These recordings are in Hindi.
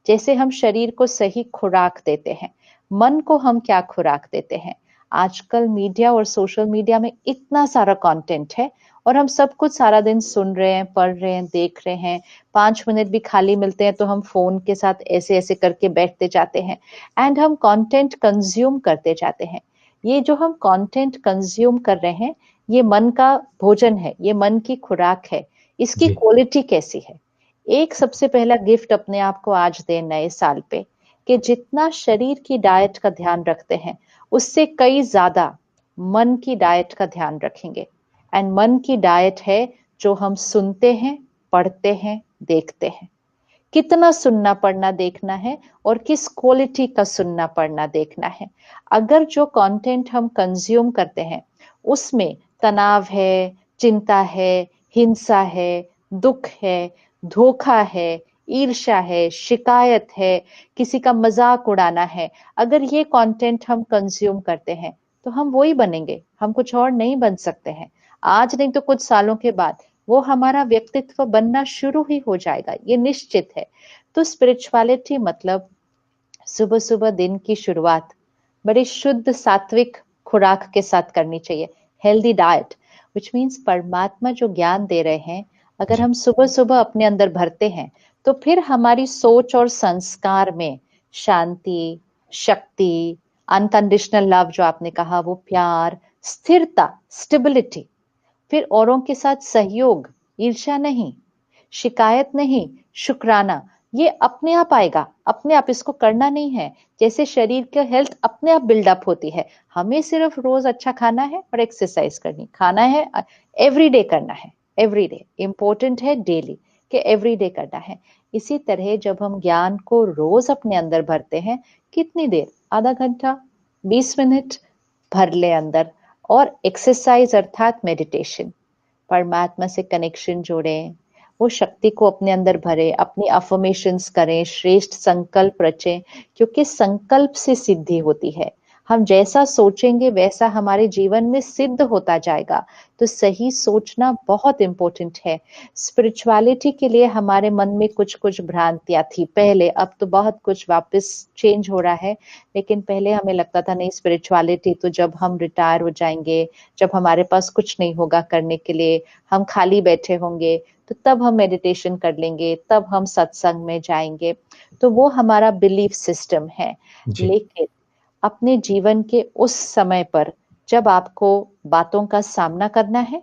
जैसे हम शरीर को सही खुराक देते हैं, मन को हम क्या खुराक देते हैं। आजकल मीडिया और सोशल मीडिया में इतना सारा कंटेंट है और हम सब कुछ सारा दिन सुन रहे हैं, पढ़ रहे हैं, देख रहे हैं। 5 मिनट भी खाली मिलते हैं तो हम फ़ोन के साथ ऐसे-ऐसे करके बैठते जाते हैं एंड हम कंटेंट कंज़्यूम करते जाते हैं। ये जो हम कंटेंट कंज़्यूम कर रहे हैं, ये मन का भोजन है, ये मन की खुराक है। इसकी जी, क्वालिटी कैसी है? एक सबसे पहला गिफ्ट अपने आप को आज दें नए साल पे कि जितना शरीर की डाइट का ध्यान रखते हैं, उससे कई ज़्यादा मन की डाइट का ध्यान रखेंगे। एंड मन की डाइट है जो हम सुनते हैं, पढ़ते हैं, देखते हैं। कितना सुनना पढ़ना देखना है और किस क्वालिटी का सुनना पढ़ना देखना है। अगर जो कंटेंट हम कंज्यूम करते हैं उसमें तनाव है, चिंता है, हिंसा है, दुख है, धोखा है, ईर्ष्या है, शिकायत है, किसी का मजाक उड़ाना है, अगर ये कंटेंट हम कंज्यूम करते हैं तो हम वही बनेंगे, हम कुछ और नहीं बन सकते हैं। आज नहीं तो कुछ सालों के बाद वो हमारा व्यक्तित्व बनना शुरू ही हो जाएगा, ये निश्चित है। तो स्पिरिचुअलिटी मतलब सुबह-सुबह दिन की शुरुआत बड़ी शुद्ध सात्विक खुराक के साथ करनी चाहिए। हेल्दी डाइट व्हिच मीन्स परमात्मा जो ज्ञान दे रहे हैं, अगर जी, हम सुबह-सुबह अपने अंदर भरते हैं, तो फिर हमारी सोच और संस्कार में शांति, शक्ति, अनकंडीशनल लव जो आपने कहा वो प्यार, स्थिरता, स्टेबिलिटी, फिर औरों के साथ सहयोग, ईर्ष्या नहीं, शिकायत नहीं, शुक्राना, ये अपने आप आएगा, अपने आप इसको करना नहीं है। जैसे शरीर की हेल्थ अपने आप बिल्डअप होती है, हमें सिर्फ रोज अच्छा खाना है और एक्सरसाइज करनी, खाना है एवरीडे करना है, एवरीडे इम्पोर्टेंट है डेली कि एवरीडे करना है। इसी तरह जब हम ज्ञान को रोज अपने अंदर भरते हैं, कितनी देर, आधा घंटा, 20 मिनट भर ले अंदर, और एक्सरसाइज अर्थात मेडिटेशन, परमात्मा से कनेक्शन जोड़ें, वो शक्ति को अपने अंदर भरें, अपनी अफर्मेशंस करें, श्रेष्ठ संकल्प रचें, क्योंकि संकल्प से सिद्धि होती है। हम जैसा सोचेंगे वैसा हमारे जीवन में सिद्ध होता जाएगा। तो सही सोचना बहुत इम्पोर्टेंट है। स्पिरिचुअलिटी के लिए हमारे मन में कुछ-कुछ भ्रांतियाँ थी पहले, अब तो बहुत कुछ वापस चेंज हो रहा है। लेकिन पहले हमें लगता था नहीं, स्पिरिचुअलिटी तो जब हम रिटायर हो जाएँगे, जब हमारे पास कुछ नहीं होगा करने के लिए, हम खाली बैठे होंगे, तो तब हम मेडिटेशन कर लेंगे, तब हम सत्संग में जाएँगे। तो वो हमारा बिलीफ सिस्टम है। जी, लेकिन अपने जीवन के उस समय पर जब आपको बातों का सामना करना है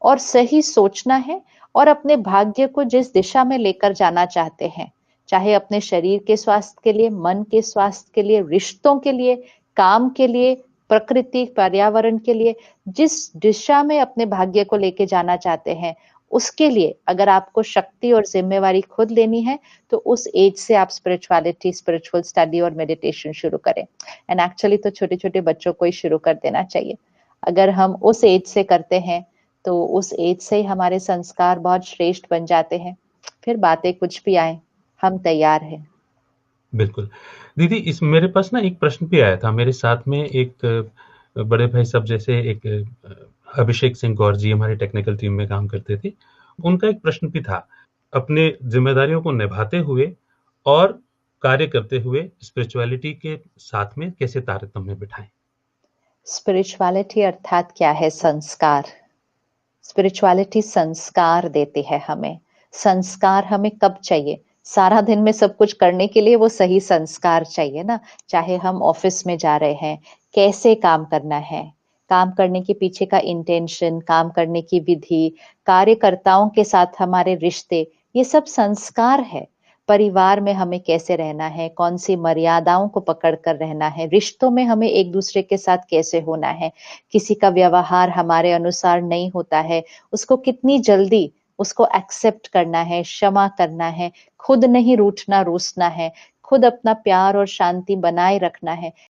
और सही सोचना है और अपने भाग्य को जिस दिशा में लेकर जाना चाहते हैं, चाहे अपने शरीर के स्वास्थ्य के लिए, मन के स्वास्थ्य के लिए, रिश्तों के लिए, काम के लिए, प्रकृति, पर्यावरण के लिए, जिस दिशा में अपने भाग्य को लेके जाना चाहते हैं, उसके लिए अगर आपको शक्ति और ज़िम्मेवारी खुद लेनी है, तो उस एज से आप स्पिरिचुअलिटी, स्पिरिचुअल स्टडी और मेडिटेशन शुरू करें। एंड एक्चुअली तो छोटे-छोटे बच्चों को ही शुरू कर देना चाहिए। अगर हम उस एज से करते हैं, तो उस एज से ही हमारे संस्कार बहुत श्रेष्ठ बन जाते हैं। फिर बातें कुछ भी आएँ, हम तैयार हैं। बिल्कुल। दीदी इस मेरे पास ना एक प्रश्न भी आया था, मेरे साथ में एक बड़े भाई साहब जैसे एक अभिषेक सिंह गौर जी हमारी टेक्निकल टीम में काम करते थे। उनका एक प्रश्न भी था, अपने ज़िम्मेदारियों को निभाते हुए और कार्य करते हुए स्पिरिचुअलिटी के साथ में कैसे तारतम्य बिठाएँ? स्पिरिचुअलिटी अर्थात क्या है? संस्कार। स्पिरिचुअलिटी संस्कार देती है हमें। संस्कार हमें कब चाहिए? सारा दिन में सब कुछ करने के लिए वो सही संस्कार चाहिए ना। चाहे हम ऑफिस में जा रहे हैं, कैसे काम करना है, काम करने के पीछे का इंटेंशन, काम करने की विधि, कार्यकर्ताओं के साथ हमारे रिश्ते, ये सब संस्कार है। परिवार में हमें कैसे रहना है, कौन सी मर्यादाओं को पकड़ कर रहना है, रिश्तों में हमें एक दूसरे के साथ कैसे होना है, किसी का व्यवहार हमारे अनुसार नहीं होता है, उसको कितनी जल्दी उसको एक्सेप्ट करना है, क्षमा करना है, खुद नहीं रूठना, रूसना है, खुद अपना प्यार और शांति बनाए रखना है।